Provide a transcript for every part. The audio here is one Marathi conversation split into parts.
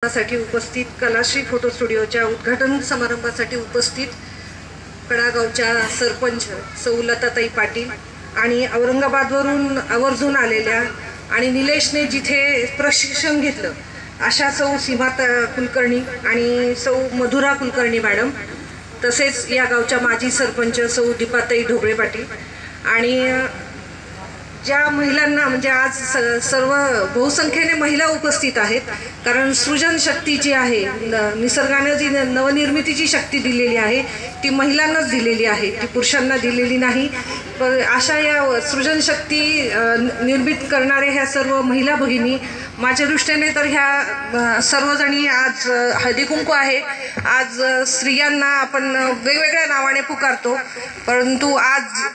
समारंभासाठी उपस्थित, कलाश्री फोटो स्टुडिओच्या उद्घाटन समारंभासाठी उपस्थित कडागावच्या सरपंच सौ लताताई पाटील आणि औरंगाबादवरून आवर्जून आलेल्या आणि निलेशने जिथे प्रशिक्षण घेतलं अशा सौ सीमा कुलकर्णी आणि सौ मधुरा कुलकर्णी मॅडम, तसेच या गावच्या माजी सरपंच सौ दीपाताई ढोबळे पाटील आणि ज्या महिलांना म्हणजे आज सर्व बहुसंख्येने महिला उपस्थित आहेत, कारण सृजन शक्ती जी आहे, निसर्गाने जी नवनिर्मितीची शक्ती दिलेली आहे ती महिलांनाच दिलेली आहे, ती पुरुषांना दिलेली नाही. अशा या सृजन शक्ती निर्मित करणारे ह्या सर्व महिला भगिनी, माझ्या दृष्टीने तर ह्या सर्वजणी आज हळदी कुंकू आहे. आज स्त्रियांना आपण वेगवेगळ्या नावाने पुकारतो, परंतु आज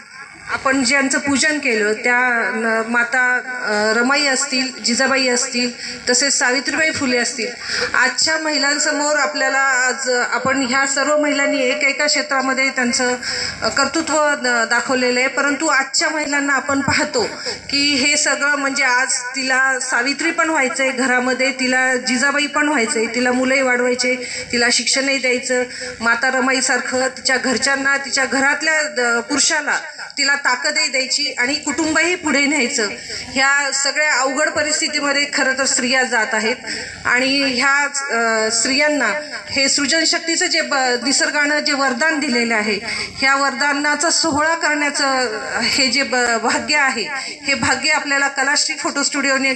आपण ज्यांचं पूजन केलं त्या माता रमाई असतील, जिजाबाई असतील, तसेच सावित्रीबाई फुले असतील. आजच्या महिलांसमोर आपल्याला आज आपण ह्या सर्व महिलांनी एकेका क्षेत्रामध्ये त्यांचं कर्तृत्व दाखवलेलं आहे, परंतु आजच्या महिलांना आपण पाहतो की हे सगळं म्हणजे आज तिला सावित्री पण व्हायचं आहे घरामध्ये, तिला जिजाबाई पण व्हायचं आहे, तिला मुलंही वाढवायचे, तिला शिक्षणही द्यायचं. माता रमाईसारखं तिच्या घरच्यांना, तिच्या घरातल्या पुरुषाला तिला ताकदही द्यायची आणि कुटुंबही पुढे न्यायचं. ह्या सगळ्या अवघड परिस्थितीमध्ये खरं तर स्त्रिया जात आहेत आणि ह्या स्त्रियांना हे सृजनशक्तीचं जे निसर्गानं जे वरदान दिलेलं आहे, ह्या वरदानाचा सोहळा करण्याचं हे जे भाग्य आहे, हे भाग्य आपल्याला कलाश्री फोटो स्टुडिओने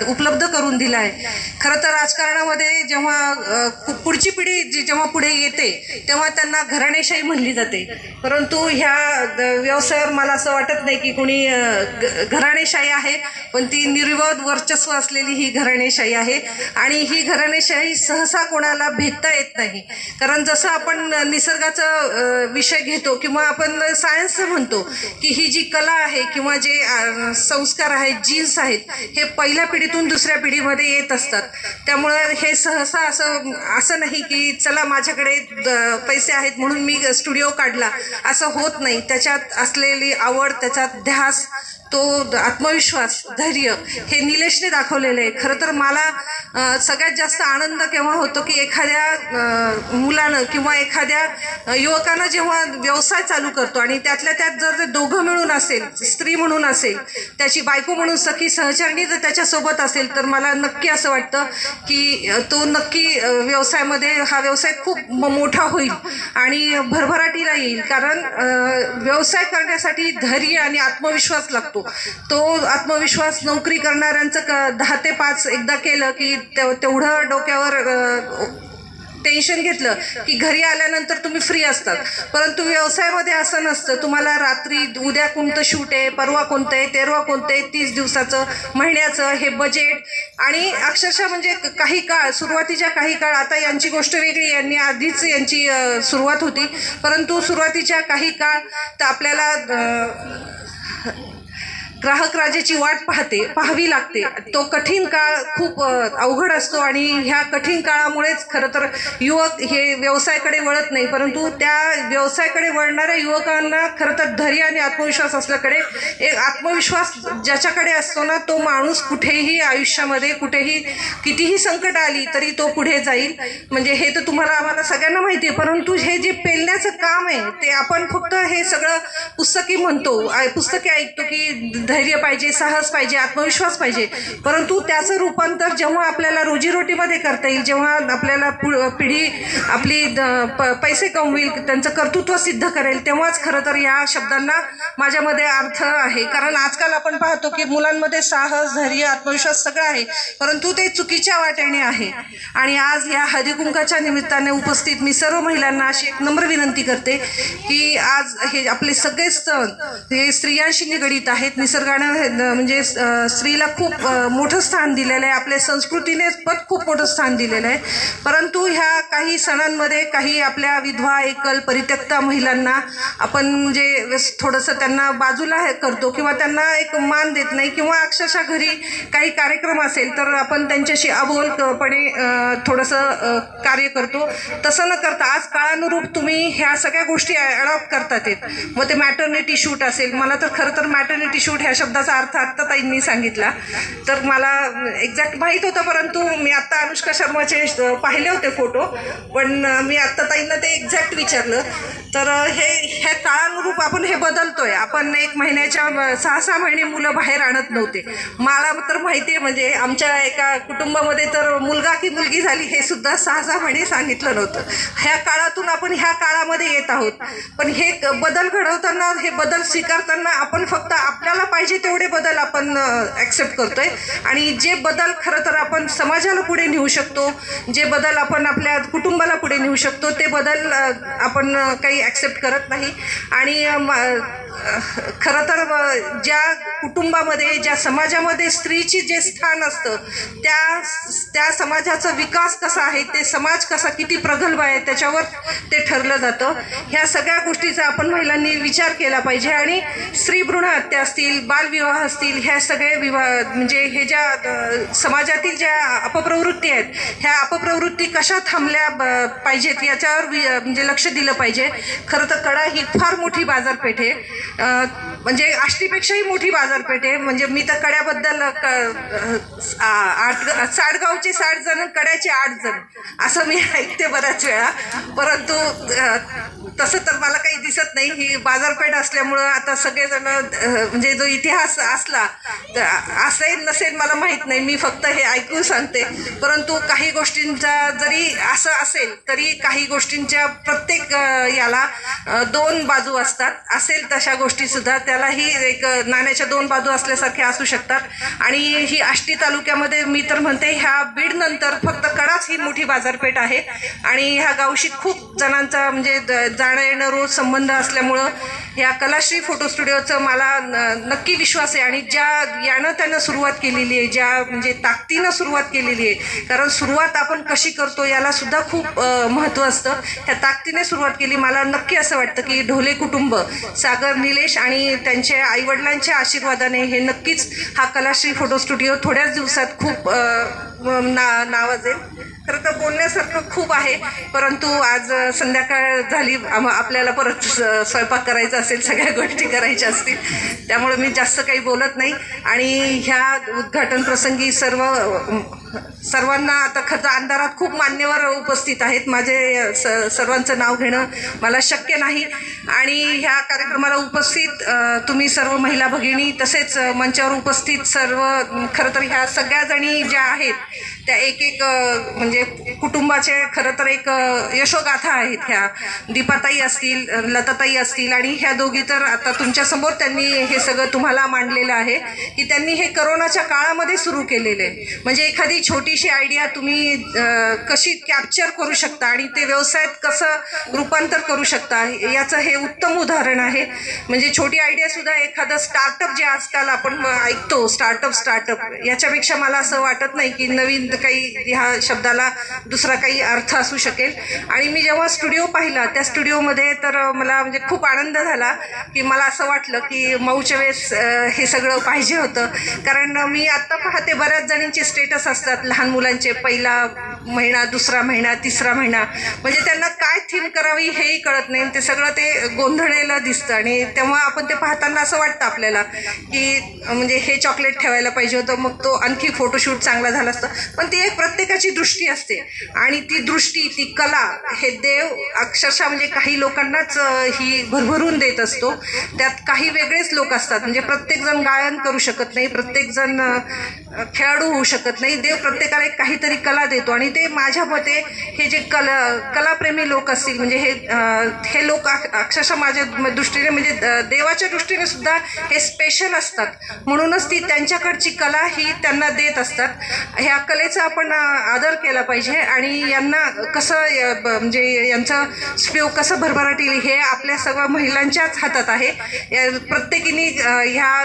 उपलब्ध करून दिलं आहे. खरं तर राजकारणामध्ये जेव्हा पुढची पिढी जेव्हा पुढे येते तेव्हा त्यांना घराणेशाही म्हणली जाते, परंतु ह्या व्यवसायावर मला असं वाटत नाही की कोणी घराणेशाही आहे, पण ती निर्विवाद वर्चस्व असलेली ही घराणेशाही आहे आणि ही घराणेशाही सहसा कोणाला भेटता येत नाही. कारण जसं आपण निसर्गाचा विषय घेतो किंवा आपण सायन्स म्हणतो की ही जी कला आहे किंवा जे संस्कार आहेत, जीन्स आहेत, हे पहिल्या पिढीतून दुसऱ्या पिढीमध्ये येत असतात. त्यामुळं हे सहसा असं नाही की चला माझ्याकडे पैसे आहेत म्हणून मी स्टुडिओ काढला, असं होत नाही. त्याच्यात असलेली आवड, त्याच्यात ध्यास, तो आत्मविश्वास, धैर्य हे निलेशने दाखवलेलं आहे. खरं तर मला सगळ्यात जास्त आनंद केव्हा होतो की एखाद्या मुलानं किंवा एखाद्या युवकानं जेव्हा व्यवसाय चालू करतो आणि त्यातल्या त्यात जर ते दोघं मिळून असेल, स्त्री म्हणून असेल, त्याची बायको म्हणून सखी सहचरणी जर त्याच्यासोबत असेल, तर मला नक्की असं वाटतं की तो नक्की व्यवसायामध्ये हा व्यवसाय खूप मोठा होईल आणि भरभराटीला येईल. कारण व्यवसाय करण्यासाठी धैर्य आणि आत्मविश्वास लागतो. तो आत्मविश्वास नोकरी करणाऱ्यांचं 10 ते 5 एकदा केलं की तेवढं डोक्यावर टेन्शन घेतलं की घरी आल्यानंतर तुम्ही फ्री असतात, परंतु व्यवसायामध्ये असं नसतं. तुम्हाला रात्री उद्या कोणतं शूट आहे, परवा कोणतं आहे, तेरवा कोणतं आहे, 30 दिवसाचं, महिन्याचं हे बजेट आणि अक्षरशः म्हणजे काही काळ, सुरुवातीच्या काही काळ, आता यांची गोष्ट वेगळी, यांनी आधीच यांची सुरुवात होती, परंतु सुरुवातीच्या काही काळ तर आपल्याला ग्राहक राजाची वाट पाहावी लागते. तो कठीण काळ खूप अवघड असतो आणि ह्या कठीण काळामुळेच खरं तर युवक हे व्यवसायाकडे वळत नाही, परंतु त्या व्यवसायाकडे वळणाऱ्या युवकांना खरं तर धैर्य आणि आत्मविश्वास असल्याकडे, एक आत्मविश्वास ज्याच्याकडे असतो ना, तो माणूस कुठेही आयुष्यामध्ये कुठेही कितीही संकट आली तरी तो पुढे जाईल. म्हणजे हे तर तुम्हाला आम्हाला सगळ्यांना माहिती आहे, परंतु हे जे पेलण्याचं काम आहे ते आपण फक्त हे सगळं पुस्तकी म्हणतो, पुस्तके ऐकतो की धैर्य पाहिजे, साहस पाहिजे, आत्मविश्वास पाहिजे, परंतु त्याचं रूपांतर जेव्हा आपल्याला रोजीरोटीमध्ये करता येईल, जेव्हा आपल्याला पिढी आपली पैसे कमवेल, त्यांचं कर्तृत्व सिद्ध करेल, तेव्हाच खरं तर या शब्दांना माझ्यामध्ये अर्थ आहे. कारण आजकाल आपण पाहतो की मुलांमध्ये साहस, धैर्य, आत्मविश्वास सगळं आहे, परंतु ते चुकीच्या वाटेने आहे. आणि आज या हळदी कुंकाच्या निमित्ताने उपस्थित मी सर्व महिलांना अशी एक नम्र विनंती करते की आज हे आपले सगळे सण हे स्त्रियांशी निगडीत आहेत. निसर्गानं म्हणजे स्त्रीला खूप मोठं स्थान दिलेलं आहे, आपल्या संस्कृतीने पण खूप मोठं स्थान दिलेलं आहे, परंतु ह्या काही सणांमध्ये काही आपल्या विधवा एकल परित्यक्ता महिलांना आपण म्हणजे थोडंसं त्यांना बाजूला करतो किंवा त्यांना एक मान देत नाही, किंवा अक्षरशः घरी काही कार्यक्रम असेल तर आपण त्यांच्याशी अबोलपणे थोडंसं कार्य करतो. तसं न करता आज काळानुरूप तुम्ही ह्या सगळ्या गोष्टी अडॉप्ट करतात आहेत. मग ते मॅटर्निटी शूट असेल, मला तर खरं तर मॅटर्निटी शूट ह्या शब्दाचा अर्थ आत्ता ताईंनी सांगितला तर मला एक्झॅक्ट माहीत होतं, परंतु मी आत्ता अनुष्का शर्माचे पाहिले होते फोटो, पण मी आत्ता ताईंना ते एक्झॅक्ट विचारलं. तर ह्या काळानुरूप आपण हे बदलतोय. आपण 1 महिन्याच्या 6-6 महिने मुलं बाहेर आणत नव्हते. मला तर माहिती आहे, म्हणजे आमच्या एका कुटुंबामध्ये तर मुलगा की मुलगी झाली हे सुद्धा 6-6 महिने सांगितलं नव्हतं. ह्या काळातून आपण ह्या काळामध्ये येत आहोत. पण हे बदल घडवताना, हे बदल स्वीकारताना आपण फक्त आपल्याला पाहिजे तेवढे बदल आपण ॲक्सेप्ट करतोय, आणि जे बदल खरं तर आपण समाजाला पुढे नेऊ शकतो, जे बदल आपण आपल्या कुटुंबाला पुढे नेऊ शकतो, ते बदल आपण काही ॲक्सेप्ट करत नाही. आणि खरं तर ज्या कुटुंबामध्ये, ज्या समाजामध्ये स्त्रीची जे स्थान असतं, त्या समाजाचा विकास कसा आहे, ते समाज कसा किती प्रगल्भ आहे त्याच्यावर ते ठरलं जातं. ह्या सगळ्या गोष्टीचा आपण महिलांनी विचार केला पाहिजे. आणि स्त्री भ्रूण हत्या असतील, बालविवाह असतील, ह्या सगळे म्हणजे हे ज्या समाजातील ज्या अपप्रवृत्ती आहेत, ह्या अपप्रवृत्ती कशा थांबल्या पाहिजेत याच्यावर म्हणजे लक्ष दिलं पाहिजे. खरं तर कडा ही फार मोठी बाजारपेठ आहे, म्हणजे आष्टीपेक्षाही मोठी बाजारपेठ आहे. म्हणजे मी तर कड्याबद्दल 60 जण, कड्याचे 8 जण असं मी ऐकते बऱ्याच वेळा, परंतु तसं तर मला काही दिसत नाही. ही बाजारपेठ असल्यामुळं आता सगळेजण म्हणजे जो इतिहास असला तर असेल नसेल मला माहीत नाही, मी फक्त हे ऐकून सांगते. परंतु काही गोष्टींचा जरी असं असेल तरी काही गोष्टींच्या प्रत्येक याला 2 बाजू असतात. असेल तशा गोष्टीसुद्धा त्यालाही एक नाण्याच्या 2 बाजू असल्यासारख्या असू शकतात. आणि ही आष्टी तालुक्यामध्ये मी तर म्हणते ह्या बीडनंतर फक्त कडाच ही मोठी बाजारपेठ आहे. आणि ह्या गावशी खूप जणांचा म्हणजे जाणं येणं रोज संबंध असल्यामुळं ह्या कलाश्री फोटो स्टुडिओचं मला नक्की विश्वास आहे. आणि ज्या यानं त्यानं सुरुवात केलेली आहे, ज्या म्हणजे ताकदीनं सुरुवात केलेली आहे, कारण सुरुवात आपण कशी करतो याला सुद्धा खूप महत्त्व असतं. ह्या ताकदीने सुरुवात केली. मला नक्की असं वाटतं की ढोले कुटुंब, सागर, निलेश आणि त्यांच्या आईवडिलांच्या आशीर्वादाने हे नक्कीच हा कलाश्री फोटो स्टुडिओ थोड्याच दिवसात खूप नावाजेल. खरं तर बोलण्यासारखं खूप आहे, परंतु आज संध्याकाळ झाली, आपल्याला परत स्वयंपाक करायचा असेल, सगळ्या गोष्टी करायच्या असतील, त्यामुळे मी जास्त काही बोलत नाही. आणि ह्या उद्घाटन प्रसंगी सर्वांना आता खरं अंधारात खूप मान्यवर उपस्थित आहेत. माझे सर्वांचं नाव घेणं मला शक्य नाही. आणि ह्या कार्यक्रमाला उपस्थित तुम्ही सर्व महिला भगिनी, तसेच मंचावर उपस्थित सर्व, खरं तर ह्या सगळ्या जणी ज्या आहेत त्या एक म्हणजे कुटुंबाचे खरं तर एक यशोगाथा आहेत. ह्या दीपाताई असतील, लताताई असतील, आणि ह्या दोघी तर आता तुमच्यासमोर त्यांनी हे सगळं तुम्हाला मांडलेलं आहे की त्यांनी हे करोनाच्या काळामध्ये सुरू केलेलं आहे. म्हणजे एखादी छोटीशी आयडिया तुम्ही कशी कॅप्चर करू शकता आणि ते व्यवसायात कसं रूपांतर करू शकता याचं हे उत्तम उदाहरण आहे. म्हणजे छोटी आयडियासुद्धा एखादं स्टार्टअप जे आजकाल आपण ऐकतो, स्टार्टअप याच्यापेक्षा मला असं वाटत नाही की नवीन काही ह्या शब्दाला दुसरा काही अर्थ असू शकेल. आणि मी जेव्हा स्टुडिओ पाहिला त्या स्टुडिओमध्ये तर मला म्हणजे खूप आनंद झाला की मला असं वाटलं की मऊच्या वेळेस हे सगळं पाहिजे होतं. कारण मी आत्ता पाहते बऱ्याच जणींचे स्टेटस असतात लहान मुलांचे, 1ला महिना, 2रा महिना, 3रा महिना, म्हणजे त्यांना काय थीम करावी हेही कळत नाही. ते सगळं ते गोंधळलेलं दिसतं आणि तेव्हा आपण ते पाहताना असं वाटतं आपल्याला की म्हणजे हे चॉकलेट ठेवायला पाहिजे होतं, मग तो आणखी फोटोशूट चांगला झाला असतं. पण ती एक प्रत्येकाची दृष्टी असते आणि ती दृष्टी, ती कला, हे देव अक्षरशः म्हणजे काही लोकांनाच ही भरभरून देत असतो. त्यात काही वेगळेच लोक असतात. म्हणजे प्रत्येकजण गायन करू शकत नाही, प्रत्येकजण खेळाडू होऊ शकत नाही. देव प्रत्येकाला एक काहीतरी कला देतो आणि ते माझ्या मते हे जे कलाप्रेमी लोक असतील, म्हणजे हे लोक अक्षरशः माझ्या दृष्टीने म्हणजे देवाच्या दृष्टीने सुद्धा हे स्पेशल असतात. म्हणूनच ती त्यांच्याकडची कला ही त्यांना देत असतात. ह्या कलेचा आपण आदर केला पाहिजे आणि यांना कसं म्हणजे यांचं स्पीव कसं भरभराट येईल हे आपल्या सर्व महिलांच्याच हातात आहे. प्रत्येकीने ह्या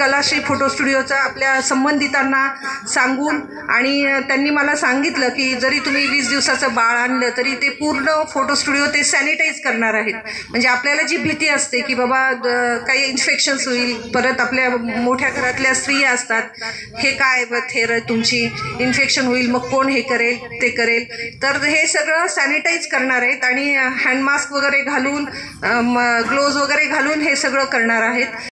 कलाश्री फोटो स्टुडिओचा आपल्या संबंधितांना सांगून, आणि त्यांनी मला सांगितलं की जरी तुम्ही 20 दिवसाचं बाळ आणलं तरी ते पूर्ण फोटो स्टुडिओ ते सॅनिटाईज करणार आहेत. म्हणजे आपल्याला जी भीती असते की बाबा काही इन्फेक्शन्स होईल, परत आपल्या मोठ्या घरातल्या स्त्रिया असतात, हे काय थेर तुमची इन्फेक्शन होईल, मग कोण हे करेल ते करेल, तर हे सगळं सॅनिटाईज करणार आहेत आणि हँडमास्क वगैरे घालून, ग्लोव्ज वगैरे घालून हे सगळं करणार आहेत.